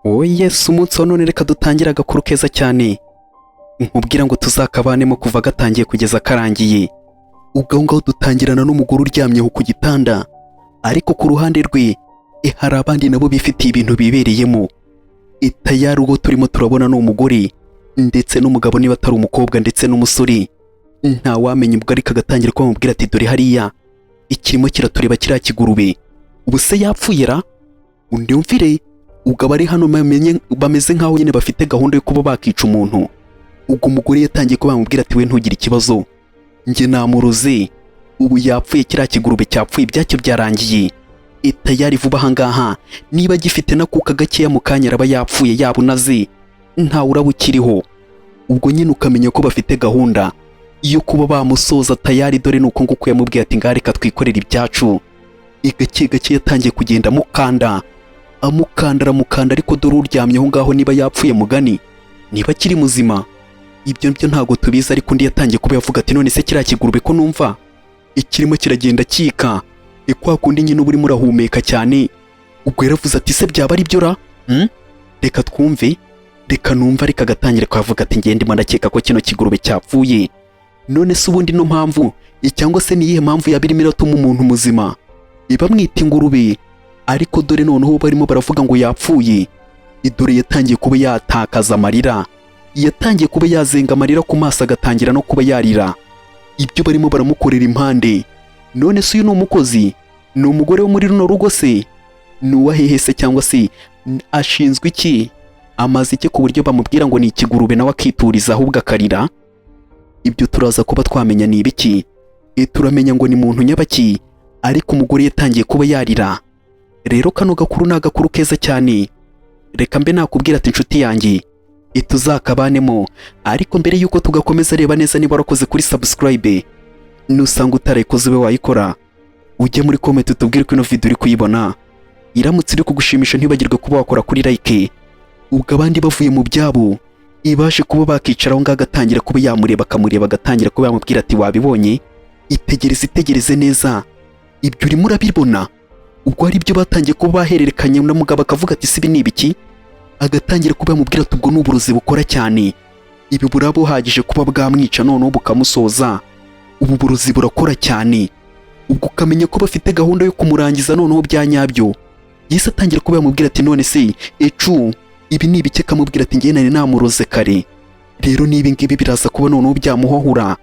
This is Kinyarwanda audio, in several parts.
Oye si umunsi wa none reka dutangire agakuru keza cyane nkubwira ngo tuzakabanemo kuva gatangiye kugeza karangiye. Ubwo ngaho dutangirana n'umugore uryamyeho ku gitanda, ariko ku ruhande rwe hari abandi nabo bifitiye ibintu bibereyemo. Tayari uwo turimo turabona ni umugore ndetse n'umugabo niba atari umukobwa ndetse n'umusore. Nta wamenya ubwo ariko agatangira kumubwira ati dore hariya ikirimo kiratureba kiriya kigurube, ubu se yapfuye ra? Undi umvire ubwo abari hano bameze nkaho nyine bafite gahunda yo kuba bakica umuntu. Ubwo umugore yatangiye kuba bamubwira ati we ntugire ikibazo, njye namuroze, ubu yapfuye kiriya kigurube cyapfuye ibyacyo byarangiye. Tayari vuba ahangaha niba gifite nakuka gakeya mu kanya araba yapfuye yabunaze, ntawe uraba ukiriho. Ubwo nyine ukamenya ko bafite gahunda yo kuba bamusoza tayari, dore nuko nguko yamubwiye ati ngaho reka twikorere ibyacu. Gake gake yatangiye kugenda amukanda ariko dore uryamyeho ngaho niba yapfuye mugani niba akiri muzima ibyo byo ntago tubizi, ariko undi yatangiye kuba yavuga ati none se kiriya kigurube ko numva ikirimo kiragenda kika kwa kundi nyine uba urimo urahumeka cyane. Ubwo yaravuze ati se byaba ari byo ra? Reka twumve, reka numva, ariko agatangira kuvuga ati ngende ndakeka ko kino kigurube cyapfuye. None se ubundi no mpamvu cyangwa se niyihe mpamvu yabirimo iratuma umuntu muzima bamwita ingurube, ariko dore noneho barimo baravuga ngo yapfuye. Dore yatangiye kuba yatakaza amarira, yatangiye kuba yazenga amarira ku maso, agatangira no kuba yarira. Ibyo barimo baramukorera impande. None se uyu ni umukozi? Ni umugore wo muri runo rugo se? Ni uwahehe se, cyangwa se ashinzwe iki? Amaze iki ku buryo bamubwira ngo ni ikigurube nawe akituriza ahubwo akarira? Ibyo turaza kuba twamenya ni ibiki. Turamenya ngo ni muntu nyabaki, ariko umugore yatangiye kuba yarira. Rero kano gakuru ni agakuru keza cyane. Reka mbe nakubwira ati inshuti yanjye tuzakabanemo, ariko mbere yuko tugakomeza reba neza niba warakoze kuri subscribe, nusanga utarayikoze ube wayikora, ujye muri comment utubwire ko ino video uri kuyibona. Iramutse iri kugushimisha ntibagirwe kuba wakora kuri like. Ubwo abandi bavuye mu byabo ibashe kuba bakicaraho ngaho agatangira kuba yamureba, akamureba, agatangira kuba yamubwira ati wabibonye, itegereze neza, ibyo urimo urabibona. Ubwo hari ibyo batangiye kuba bahererekanya na mugabo akavuga ati sibi ni ibiki, agatangira kuba yamubwira ati ubwo n'uburozi bukora cyane, ibi buraba buhagije kuba bwamwica noneho bukamusoza, ubu burozi burakora cyane. Ubwo ukamenya ko bafite gahunda yo kumurangiza noneho bya nyabyo. Yese atangira kuba yamubwira ati none se ibi ni ibiki, akamubwira ati ngiye nari namuroze kare, rero niba ngibi biraza kuba noneho byamuhohura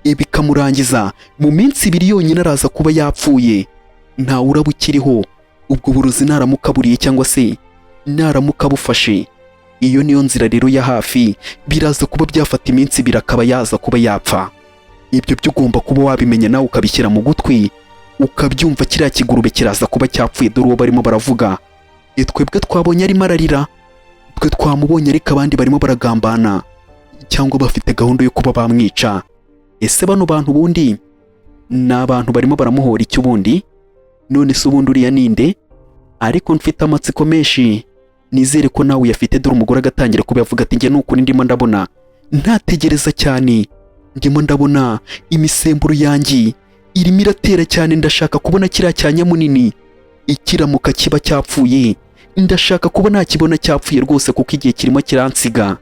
bikamurangiza mu minsi 2 yonyine araza kuba yapfuye, ntawe uraba ukiriho. Ubwo burozi naramuka buriye cyangwa se naramuka bufashe, iyo niyo nzira rero ya hafi, biraza kuba byafata iminsi 2 akaba yaza kuba yapfa. Ibyo byo ugomba kuba wabimenya nawe ukabishyira mu gutwi ukabyumva. Kiriya kigurube kiraza kuba cyapfuye, dore uwo barimo baravuga. Twebwe twabonye arimo ararira, twe twamubonye, ariko abandi barimo baragambana cyangwa bafite gahunda yo kuba bamwica. Ese bano bantu bundi ni abantu barimo baramuhora iki ubundi? None se ubundi uriya ninde? Ariko mfite amatsiko menshi, nizere ko nawe uyafite. Dore umugore agatangira kuba yavuga ati njye n'ukuri ndimo ndabona ntategereza cyane, ndimo ndabona imisemburo yanjye irimo iratera cyane, ndashaka kubona kiriya cyanya munini ikiramuka kiba cyapfuye, ndashaka kuba nakibona cyapfuye rwose kuko igihe kirimo kiransiga.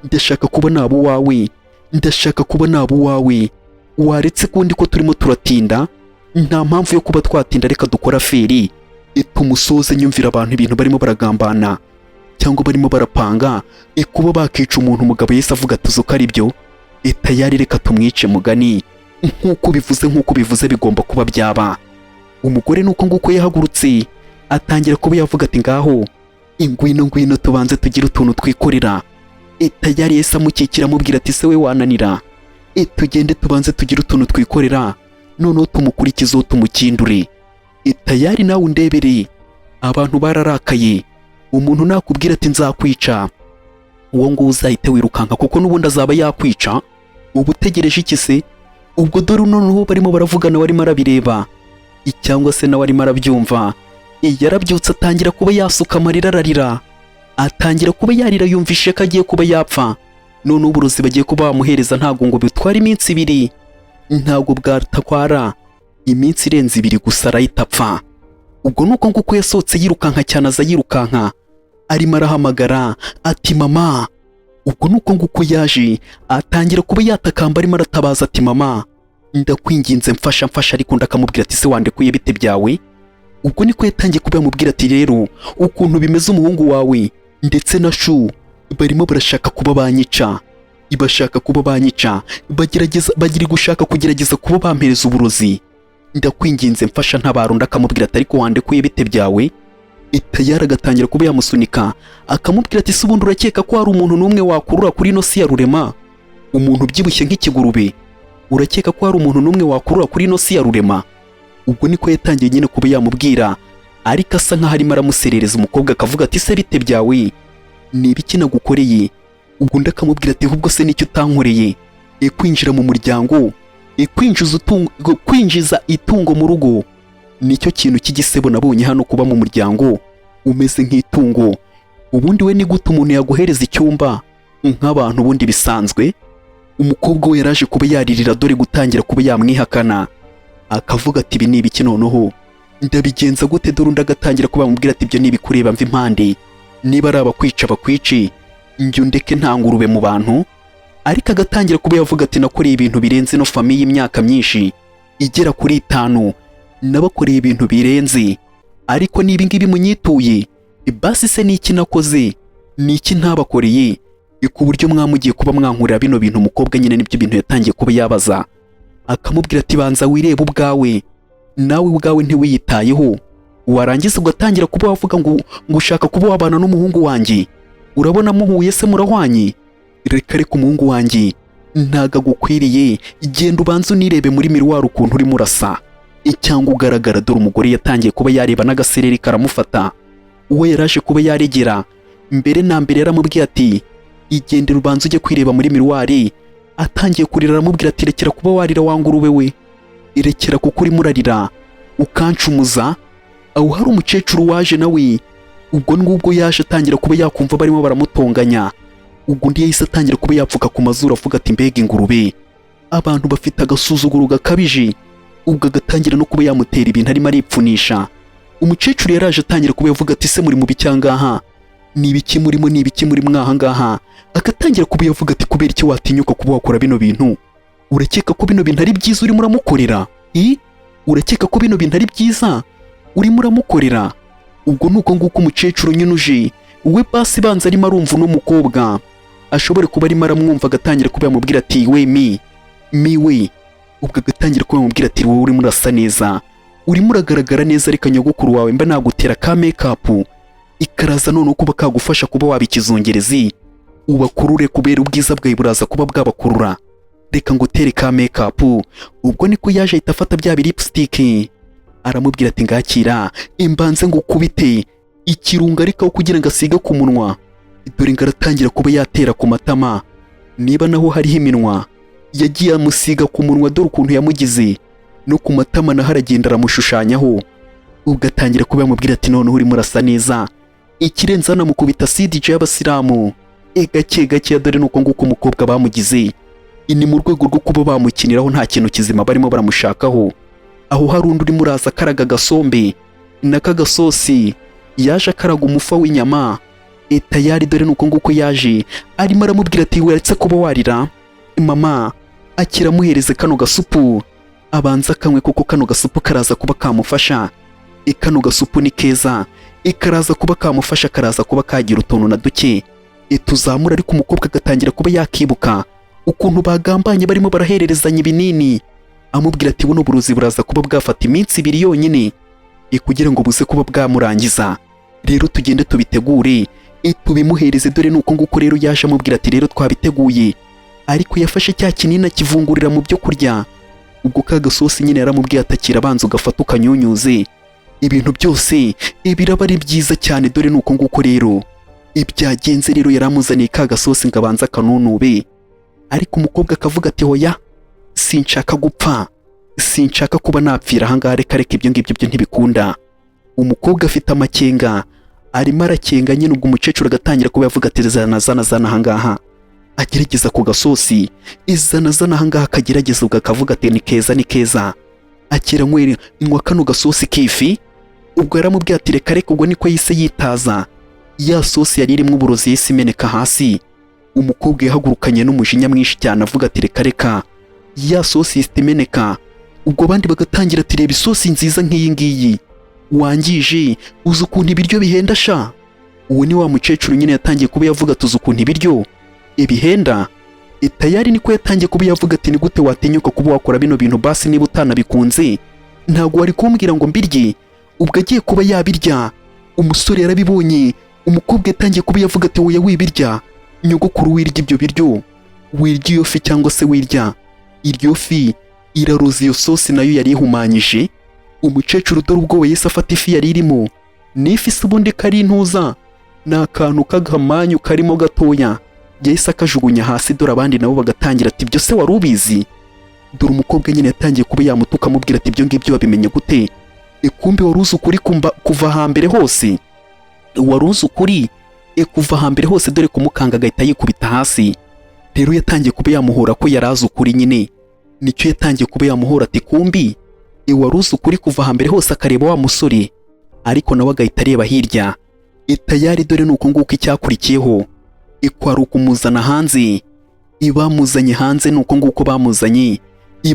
Ndashaka kuba nabo wawe, ndashaka kuba nabo wawe. Waretse kundi ko turimo turatinda, nta mpamvu yo kuba twatinda, reka dukora feri tumusoze. Nyumvira abantu ibintu barimo baragambana cyangwa barimo barapanga kuba bakica umuntu. Umugabo yese avuga tuzuka ari byo, tayari reka tumwice mugani, nk'uko bivuze bigomba kuba byaba. Umugore nuko nguko yahagurutse atangira kuba yavuga ati ngaho ingwino tubanze tugire utuntu twikorera. Tayari yese amukikira amubwira ati se we wananira, tugende tubanze tugire utuntu twikorera, noneho tumukurikizeho tumukindure. Tayari nawe undebere, abantu bararakaye. Umuntu nakubwira ati nzakwica, uwo ngo uzahite wirukanka kuko n'ubundi azaba yakwica. Ubu utegereje iki se? Ubwo dore noneho barimo baravugana, warimo arabireba cyangwa se nawe arimo arabyumva. Yarabyutse atangira kuba yasuka amarira, ararira, atangira kuba yarira, yumvishe ko agiye kuba yapfa. None uburozi bagiye kuba bamuhereza ntago ngo bitwara iminsi 2, ntago bwatakwara iminsi irenze 2 gusa arahita apfa. Ubwo nuko nguko yasohotse yirukanka cyane, aza yirukanka arimo arahamagara ati mama. Ubwo nuko nguko yaje atangira kuba yatakamba arimo aratabaza ati mama ndakwinginze mfasha ariko ndakamubwira ati se wandekuye bite byawe. Ubwo niko yatangiye kuba yamubwira ati rero ukuntu bimeze umuhungu wawe ndetse na Shu barimo barashaka kuba banyica, bagira gushaka kugerageza kuba bampereza uburozi, ndakwinginze mfasha ntabaro. Ndakamubwira ati ariko wandekuye bite byawe. Tayari agatangira kuba yamusunika akamubwira ati se ubundi urakeka ko hari umuntu n'umwe wakurura kuri ino si ya rurema, umuntu ubyibushye nk'ikigurube, urakeka ko hari umuntu n'umwe wakurura kuri ino si ya rurema? Ubwo niko yatangiye nyine kuba yamubwira ariko asa nkaho arimo aramuserereza. Umukobwa akavuga ati se bite byawe, ni ibiki nagukoreye? Ubwo ndakamubwira ati ahubwo se nicyo utankoreye, kwinjira mu muryango, kwinjiza itungo mu rugo, nicyo kintu cy'igisebo nabonye hano, kuba mu muryango umeze nk'itungo. Ubundi we ni gute umuntu yaguhereza icyumba nk'abantu ubundi bisanzwe? Umukobwa we yaraje kuba yaririra dore gutangira kuba yamwihakana, akavuga ati ibi ni ibiki noneho, ndabigenza gute? Dore undi agatangira kuba yamubwira ati ibyo nibikureba mva impande, niba ari abakwica bakwice, njye undeke nta ngurube mu bantu. Ariko agatangira kuba yavuga ati nakoreye ibintu birenze no famiye y'imyaka myinshi igera kuri 5, nabakoreye ibintu birenze, ariko niba ngibi munyituye basi se niki nakoze, niki ntabakoreye ku buryo mwamugiye kuba mwankurira bino bintu? Umukobwa nyine nibyo bintu yatangiye kuba yabaza, akamubwira ati banza wirebe ubwawe, nawe ubwawe ntiwiyitayeho, warangiza ugatangira kuba wavuga ngo ushaka kuba wabana n'umuhungu wanjye, urabona muhuye se murahwanye? Reka umuhungu wanjye ntago agukwiriye, genda ubanza unirebe muri miruwari ukuntu urimo urasa cyangwa ugaragara. Dore umugore yatangiye kuba yareba n'agasereri karamufata. Uwo yaraje kuba yaregera mbere na mbere yaramubwiye ati igendera ubanza ujye kwireba muri miruwari. Atangiye kurira aramubwira ati rekera kuba warira wangurube we, irekera kuko urimo urarira ukancumuza. Aho hari umukecuru waje nawe, ubwo ngubwo yaje atangira kuba yakumva barimo baramutonganya. Ubwo undi yahise atangira kuba yapfuka ku mazuru avuga ati mbega ingurube, abantu bafite agasuzuguro gakabije. Ubwo agatangira no kuba yamutera ibintu arimo aripfunisha. Umukecuru yaraje atangira kuba yavuga ati se muri mu bicyangaha, ni ibiki murimo, ni ibiki muri mwaha ngaha? Agatangira kuba yavuga ati kubera iki watinyuka kuba wakora bino bintu? Urakeka ko bino bintu ari byiza urimo uramukorera? Urakeka ko bino bintu ari byiza urimo uramukorera? Ubwo nuko nguko umukecuru nyine uje we basi banza arimo arumva uno mukobwa ashobore kuba arimo aramwumva. Agatangira kuba yamubwira ati we we. Ubwo agatangira kuba yamubwira ati wowe urimo urasa neza, urimo uragaragara neza, reka nyogokuru wawe mba nagutera ka make-up ikaraza noneho kuba kagufasha kuba waba ikizungerezi, ubakurure kubera ubwiza bwawe buraza kuba bwabakurura, reka ngutere ka make-up. Ubwo niko yaje ahita afata bya lipstick aramubwira ati ngakira imbanze ngo ukubite ikirunga ariko kugira ngo asige ku munwa. Dore ngaratangira kuba yatera ku matama, niba naho hariho iminwa yagiye amusiga ku munwa. Dore ukuntu yamugize no ku matama naho aragenda aramushushanyaho. Ugatangira kuba yamubwira ati noneho urimo urasa neza, ikirenze anamukubita CDJ y'abasilamu gake gake. Dore nuko nguko umukobwa bamugize, ni mu rwego rwo kuba bamukiniraho nta kintu kizima barimo baramushakaho. Aho hari undi urimo uraza akaraga gasombe n'akagasosi, yaje akaraga umufa w'inyama. Tayari dore nuko nguko yaje arimo aramubwira ati weretse kuba warira mama, akiramuhereze kano gasupu abanza kanywe kuko kano gasupu karaza kuba kamufasha. Kano gasupu ni keza, karaza kuba kamufasha, karaza kuba kagira utuntu na duke tuzamura. Ariko umukobwa agatangira kuba yakibuka ukuntu bagambanye barimo barahererezanya ibinini, amubwira ati buno buruzi buraza kuba bwafata iminsi 2 yonyine kugira ngo buze kuba bwamurangiza. Rero tugende tubitegure tubimuhereze. Dore nuko nguko rero yaje amubwira ati rero twabiteguye. Ariko yafashe cya kinini akivungurira mu byo kurya. Ubwo kagasosi nyine yaramubwiye atakira abanza ugafata ukanyunyuze, ibintu byose biraba ari byiza cyane. Dore nuko nguko rero ibyagenze. Rero yaramuzaniye kagasosi ngo abanza kanunube. Ariko umukobwa akavuga ati hoya, sinshaka gupfa, sinshaka kuba napfira ahangaha, reka ibyo ngibyo byo ntibikunda. Umukobwa afite amakenga arimo arakenga nyine. Ubwo umukecuru agatangira kuba yavuga ati zana ahangaha, agerageza ku gasosi izana ahangaha, akagerageza ubwo akavuga ati ni keza akira nywa kano gasosi kifi. Ubwo yaramubwiye ati reka ubwo niko yise yitaza ya sosi yari irimo uburozi yahise imeneka hasi. Umukobwa yahagurukanye n'umujinya mwinshi cyane avuga ati reka reka, ya sosi ihita imeneka. Ubwo abandi bagatangira ati reba isosi nziza nk'iyi ngiyi wangije, uzi ukuntu ibiryo bihenda sha. Uwo ni wa mukecuru nyine yatangiye kuba yavuga tuzi ukuntu ibiryo ibihenda. Tayari niko yatangiye kuba yavuga ati ni gute watinyuka kuba wakora bino bintu basi niba utanabikunze ntabwo wari kumbwira ngo mbirye. Ubwo agiye kuba yabirya umusore yarabibonye, umukobwa yatangiye kuba yavuga ati wowe wibirya, nyogokuru wirya ibyo biryo, wirya iyo fi cyangwa se wirya iryo fi iraruzi iyo sosi nayo yari ihumanyije. Umukecuru dore ubwo yahise afata ifi yari irimo, n'ifi se ubundi kari intuza ni akantu k'agamanyu karimo gatoya, yahise akajugunya hasi. Dore abandi nabo bagatangira ati ibyo se wari ubizi? Dore umukobwa nyine yatangiye kuba yamutuka amubwira ati ibyo ngibyo wabimenye gute? Kumbe wari uzi ukuri kuva hambere hose, wari uzi ukuri kuva hambere hose. Dore kumukanga agahita yikubita hasi. Rero yatangiye kuba yamuhora ko yari azi ukuri nyine, nicyo yatangiye kuba yamuhora ati kumbi wari uzi ukuri kuva hambere hose. Akareba wa musore ariko nawe agahita areba hirya. Tayari dore nuko nguko icyakurikiyeho kwari ukumuzana hanze. Bamuzanye hanze nuko nguko bamuzanye,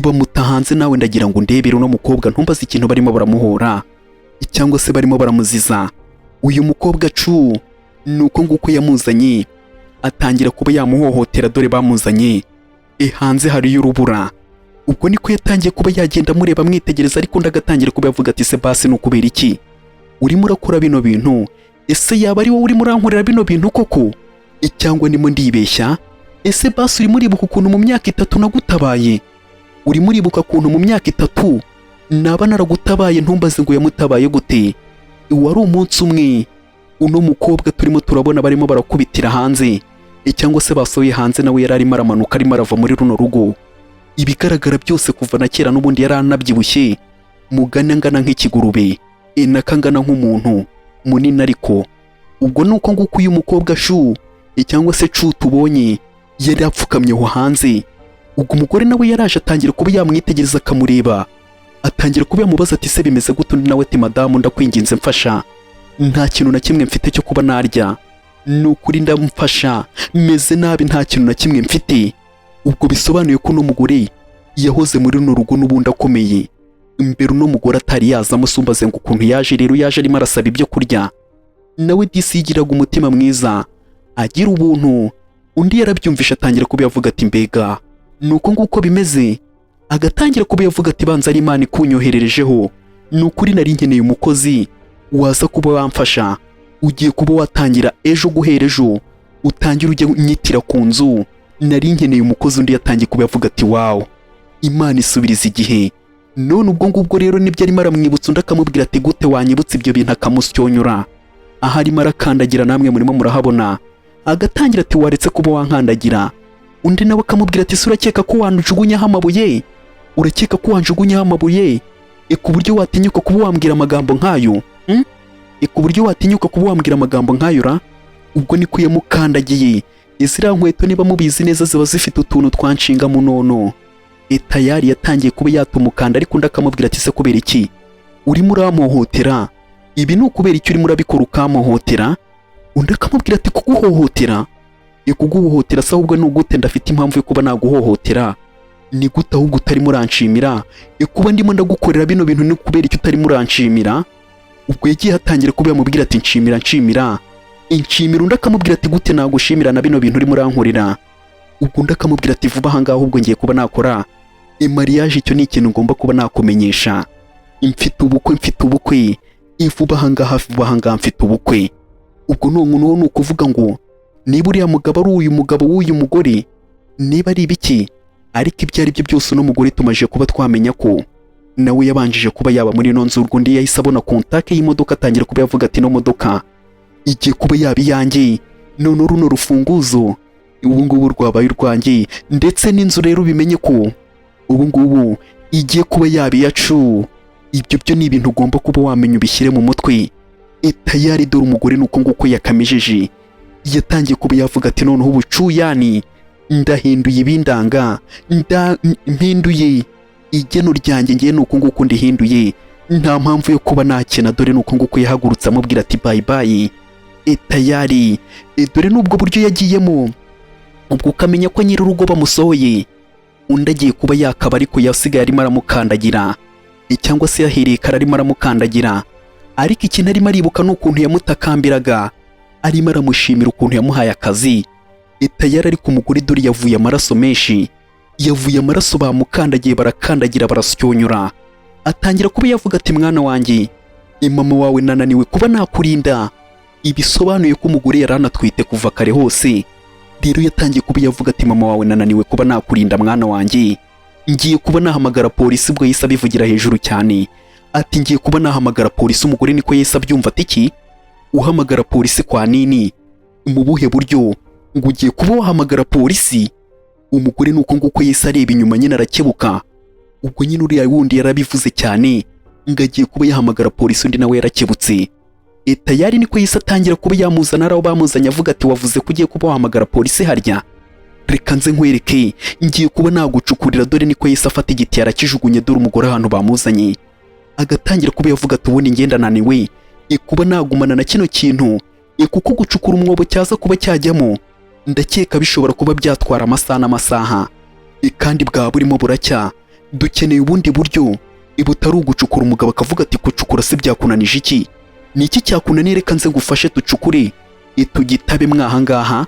bamuta hanze. Nawe ndagira ngo ndebere uno mukobwa ntumbaze ikintu barimo baramuhora cyangwa se barimo baramuziza. Uyu mukobwa cu nuko nguko yamuzanye, atangira kuba yamuhohotera. Dore bamuzanye hanze hariyo urubura. Ubwo niko yatangiye kuba yagenda amureba amwitegereza, ariko ndagatangira kuba yavuga ati se basi nukubera iki urimo urakora bino bintu? Ese yaba ari wowe urimo urankorera bino bintu koko cyangwa ndimo ndibeshya? Ese basi urimo uribuka ukuntu mu myaka 3 nagutabaye? Urimo uribuka ukuntu mu myaka 3 naba naragutabaye? Ntumbaze ngo yamutabaye gute. Wari umunsi umwe uno mukobwa turimo turabona barimo barakubitira hanze cyangwa se basohoye hanze, nawe yari arimo aramanuka arimo arava muri runo rugo. Ibigaragara byose kuva na kera n'ubundi yari anabyibushye, mugana ngana nk'ikigurube, nakangana nk'umuntu munini. Ariko ubwo nuko nguko uyu mukobwa shu cyangwa se cu tubonye yari apfukamyeho hanze. Ubwo umugore nawe yaraje atangira kuba yamwitegereza akamureba, atangira kuba yamubaza ati se bimeze gute? Undi nawe ati madamu ndakwinginze mfasha, nta kintu na kimwe mfite cyo kuba narya, nukuri ndamfasha, meze nabi nta kintu na kimwe mfite. Ubwo bisobanuye ko uno mugore yahoze muri runo rugo n'ubundi akomeye. Imbere uno mugore atari yaza amusumbaze ngo ukuntu yaje. Rero yaje arimo arasaba ibyo kurya, nawe disi yigiraga umutima mwiza agira ubuntu. Undi yarabyumvisha atangira kuba yavuga ati mbega nuko nguko bimeze. Agatangira kuba yavuga ati banza ari Imana ikunyohererejeho, nukuri nari nkeneye umukozi waza kuba wamfasha. Ugiye kuba watangira ejo, guhera ejo utangira ujya nyitira ku nzu, nari nkeneye umukozi. Undi yatangiye kuba yavuga ati wow, Imana isubiriza igihe. None ubwo ngubwo rero nibyo arimo aramwibutsa. Undi akamubwira ati gute wanyibutsa ibyo bintu? Akamusyonyora aho arimo arakandagira, namwe murimo murahabona. Agatangira ati waretse kuba wankandagira. Undi nawe akamubwira ati se urakeka ko wanjugunyaho amabuye? Urakeka ko wanjugunyaho amabuye ku buryo watinyuka kuba wambwira amagambo nk'ayo? Ku buryo watinyuka kuba wambwira amagambo nk'ayo ra? Ubwo niko yamukandagiye. Izira nkweto niba mubizi neza ziba zifite utuntu twanshinga munono. Tayari yatangiye kuba yatumukanda, ariko undi akamubwira ati se kubera iki urimo uramuhohotera? Ibi ni ukubera iki urimo urabikora ukamuhohotera? Undi akamubwira ati kuguhohotera? Kuguhohotera se ahubwo ni ugute? Ndafite impamvu yo kuba naguhohotera. Ni gute ahubwo utarimo uranshimira? Kuba ndimo ndagukorera bino bintu ni kubera iki utarimo uranshimira? Ubwo yagiye hatangira kuba yamubwira ati nshimira nshimira nshimira. Undi akamubwira ati gute nagushimira na bino bintu urimo urankorera? Ubwo undi akamubwira ati vuba aha ngaha ahubwo ngiye kuba nakora mariage. Icyo ni ikintu ngomba kuba nakumenyesha. Mfite ubukwe vuba aha ngaha mfite ubukwe. Ubwo ni ukuvuga ngo niba uriya mugabo ari uyu mugabo w'uyu mugore, niba ari ibiki, ariko ibyo ari byo byose uno mugore tumaje kuba twamenya ko nawe yabanjije kuba yaba muri ino nzu. Urwo ndi yahise abona kontake y'imodoka, atangira kuba yavuga ati no modoka igiye kuba yaba iyanjye, none runo rufunguzo ubu ngubu rwabaye urwanjye, ndetse n'inzu rero bimenye ko ubu ngubu igiye kuba yaba iyacu. Ibyo byo ni ibintu ugomba kuba wamenya, ubishyire mu mutwe. Tayari dore umugore nuko nguko yakamijeje, yatangiye kuba yavuga ati noneho ubucuyani ndahinduye ibindanga, mpinduye igeno ryanjye, ngiye nuko nguko ndihinduye, nta mpamvu yo kuba nakena. Dore nuko nguko yahagurutse amubwira ati bye bye. tayari dore n'ubwo buryo yagiyemo, ubwo ukamenya ko nyir'urugo bamusohoye, undi agiye kuba yakaba ariko yasigaye arimo aramukandagira, cyangwa se yahereye kare arimo aramukandagira, ariko ikintu arimo aribuka ni ukuntu yamutakambiraga, arimo aramushimira ukuntu yamuhaye akazi. Tayari ariko umugore dore yavuye amaraso menshi, yavuye amaraso, bamukandagiye barakandagira barasyonyura, atangira kuba yavuga ati mwana wanjye, mama wawe nananiwe kuba nakurinda. Ibisobanuye ko umugore yari anatwite kuva kare hose. Rero yatangiye kuba yavuga ati mama wawe nananiwe kuba nakurinda mwana wanjye, ngiye kuba nahamagara polisi. Ubwo yahise abivugira hejuru cyane ati ngiye kuba nahamagara polisi. Umugore niko yahise abyumva ati iki, uhamagara polisi kwa nini, mu buhe buryo, ngo ugiye kuba wahamagara polisi? Umugore nuko nguko yahise areba inyuma nyine arakebuka. Ubwo nyine uriya wundi yarabivuze cyane ngo agiye kuba yahamagara polisi, undi nawe yarakebutse. Tayari niko yahise atangira kuba yamuzana aho bamuzanye, avuga ati wavuze ko ugiye kuba wahamagara polisi harya, reka nze nkwereke, ngiye kuba nagucukurira. Dore niko yahise afata igiti yarakijugunye, dore umugore ahantu bamuzanye, agatangira kuba yavuga ati ubundi ngenda naniwe kuba nagumana na kino kintu, kuko gucukura umwobo cyaza kuba cyajyamo ndakeka bishobora kuba byatwara amasaha n'amasaha, kandi bwaba burimo buracya, dukeneye ubundi buryo butari ugucukura. Umugabo akavuga ati gucukura se byakunanije iki, ni iki cyakunaniye, reka nze ngufashe ducukure tugitabe mwahangaha.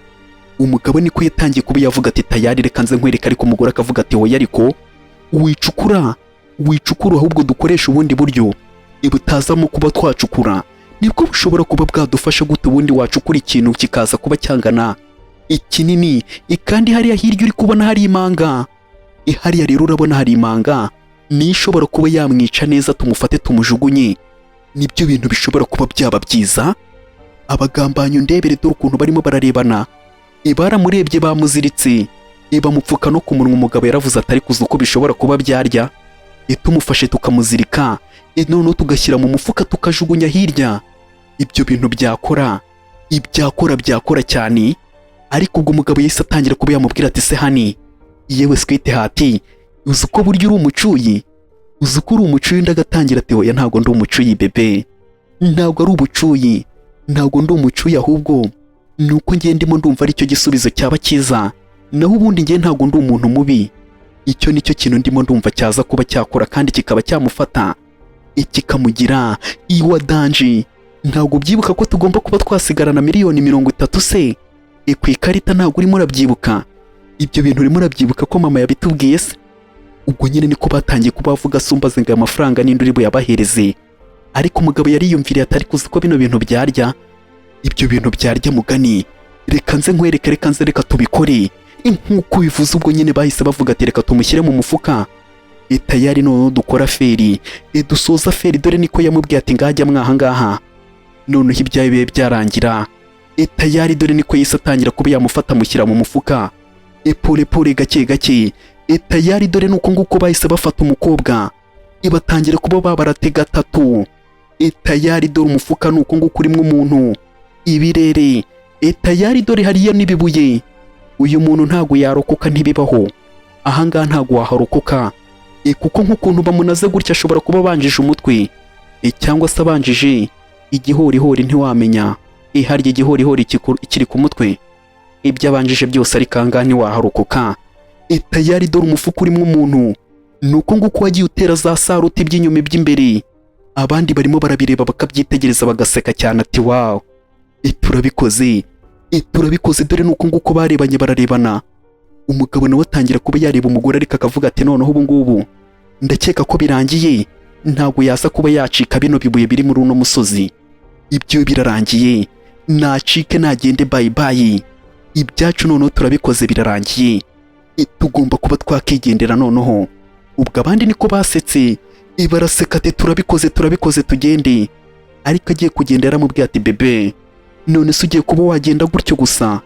Umugabo niko yatangiye kuba yavuga ati tayari reka nze nkwereka, ariko umugore akavuga ati hoya, ariko wicukura ahubwo dukoresha ubundi buryo butazamo kuba twacukura, nibwo bushobora kuba bwadufasha. Gute ubundi wacukura ikintu kikaza kuba cyangana ikinini, kandi hariya hirya uri kubona hari imanga, hariya rero urabona hari imanga, ni ishobora kuba yamwica neza, tumufate tumujugunye. Nibyo bintu bishobora kuba byaba byiza. Abagambanyi ndebere dore ukuntu barimo bararebana, baramurebye bamuziritse, bamupfuka no ku munwa. Umugabo yaravuze atari kuza uko bishobora kuba byarya, tumufashe tukamuzirika, noneho tugashyira mu mufuka tukajugunya hirya. Ibyo bintu byakora cyane. Ariko ubwo umugabo yahise atangira kuba yamubwira ati se hani, yewe sweet hati, uzi ko burya uri umucuyi, uzi ko uri umucuyi? Ndagatangira ati oya, ntabwo ndi umucuyi bebe, ntabwo ari ubucuyi, ntabwo ndi umucuyi, ahubwo nuko ngiye ndimo ndumva aricyo gisubizo cyaba cyiza, naho ubundi ngiye ntabwo ndi umuntu mubi. Icyo nicyo kintu ndimo ndumva cyaza kuba cyakora kandi kikaba cyamufata kikamugira iwa danje. Ntabwo byibuka ko tugomba kuba twasigarana miliyoni 30 se ku ikarita? Ntabwo urimo urabyibuka ibyo bintu? Urimo urabyibuka ko mama yabitubwiye se? Ubwo nyine niko batangiye kuba bavuga sumbaze ngo amafaranga ninde uri buyabahereze. Ariko umugabo yariyumviriye atari kuzi ko bino bintu byarya, ibyo bintu byarya mugani, reka nze nkwereke, reka tubikore nk'uko bivuze. Ubwo nyine bahise bavuga ati reka tumushyire mu mufuka. Tayari noneho dukora feri, dusoza feri. Dore niko yamubwiye ati ngajya mwahangaha, noneho ibyaye bibe byarangira. Tayari dore niko yise atangira kuba yamufata amushyira mu mufuka, pole gake gake. Tayari dore nuko nguko bahise bafata umukobwa, batangira kuba babaratega 3. Tayari dore umufuka nuko nguko urimo umuntu, ibirere. Tayari dore hariya nibibuye, uyu muntu ntago yarokoka, ntibibaho ahangaha, ntago waharokoka, kuko nk'ukuntu bamunaze gutya ashobora kuba banjije umutwe, cyangwa se abanjije igihorihori, ntiwamenya harya igihorihori kiri ku mutwe, ibyo abanjije byose, ariko ahangaha ntiwaharokoka. Tayari dore umufuka urimo umuntu, nuko nguko wagiye utera za saruti by'inyuma by'imbere. Abandi barimo barabireba bakabyitegereza bagaseka cyane ati wow, turabikoze. Dore nuko nguko barebanye bararebana. Umugabo nawe atangira kuba yareba umugore, ariko akavuga ati noneho ubu ngubu ndakeka ko birangiye, ntabwo yaza kuba yacika bino bibuye biri muri uno musozi. Ibyo birarangiye, nacike nagende bye bye, ibyacu noneho turabikoze birarangiye, tugomba kuba twakigendera noneho. Ubwo abandi niko basetse, baraseka ati turabikoze tugende. Ariko agiye kugenda yaramubwiye ati bebe, none se ugiye kuba wagenda gutyo gusa?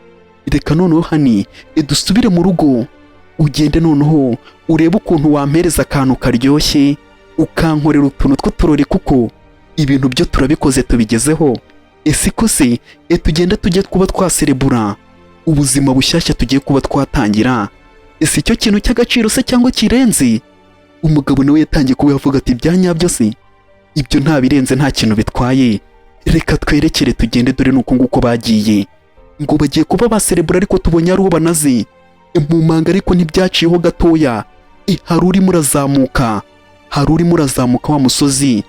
Reka noneho hani dusubire mu rugo, ugende noneho urebe ukuntu wampereza akantu karyoshye, ukankorera utuntu tw'uturori, kuko ibintu byo turabikoze tubigezeho. Ese ko se tugenda tujye kuba twaserebura ubuzima bushyashya tugiye kuba twatangira, ese icyo kintu cy'agaciro se cyangwa kirenze? Umugabo nawe yatangiye kuba yavuga ati byanyabyo se, ibyo nta birenze, nta kintu bitwaye, reka twerekere tugende, dore nuko nguko bagiye ngo bagiye kuba baserebura, ariko tubonye ari uwo banaze mu manga, ariko ntibyaciyeho gatoya. Hari urimo urazamuka, hari urimo urazamuka wa musozi.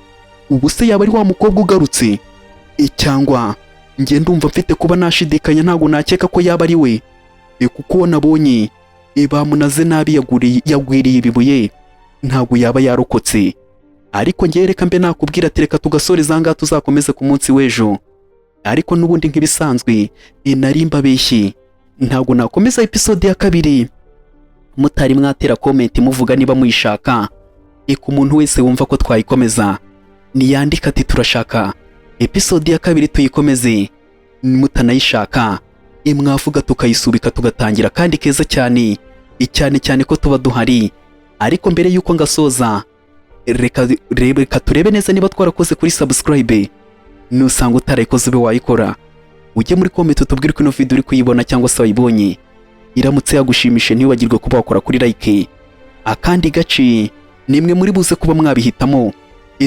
Ubu se yaba ari wa mukobwa ugarutse? Cyangwa njye ndumva mfite kuba nashidikanya, ntago nakeka ko yaba ari we, kuko nabonye bamunaze nabi, yagwiriye ibibuye, ntago yaba yarokotse. Ariko njye reka mbe nakubwira ati reka tugasoreza ngaha, tuzakomeze ku munsi w'ejo. Ariko n'ubundi nk'ibisanzwe nari mbabeshye, ntago nakomeza episode ya 2 mutari mwatera comment muvuga niba muyishaka. Ku muntu wese wumva ko twayikomeza niyandika ati turashaka episode ya 2 tuyikomeze. Mutanayishaka mwavuga tukayisubika tugatangira kandi keza cyane, cyane ko tuba duhari. Ariko mbere yuko ngasoza, reka turebe neza niba twarakoze kuri subscribe. Nusanga utarayikoze ube wayikora, ujye muri comment utubwire ko ino video uri kuyibona cyangwa se wayibonye. Iramutse yagushimishe ntiwibagirwe kuba wakora kuri like. Akandi gace nimwe muri buze kuba mwabihitamo,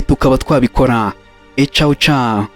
tukaba twabikora. Ciao ciao.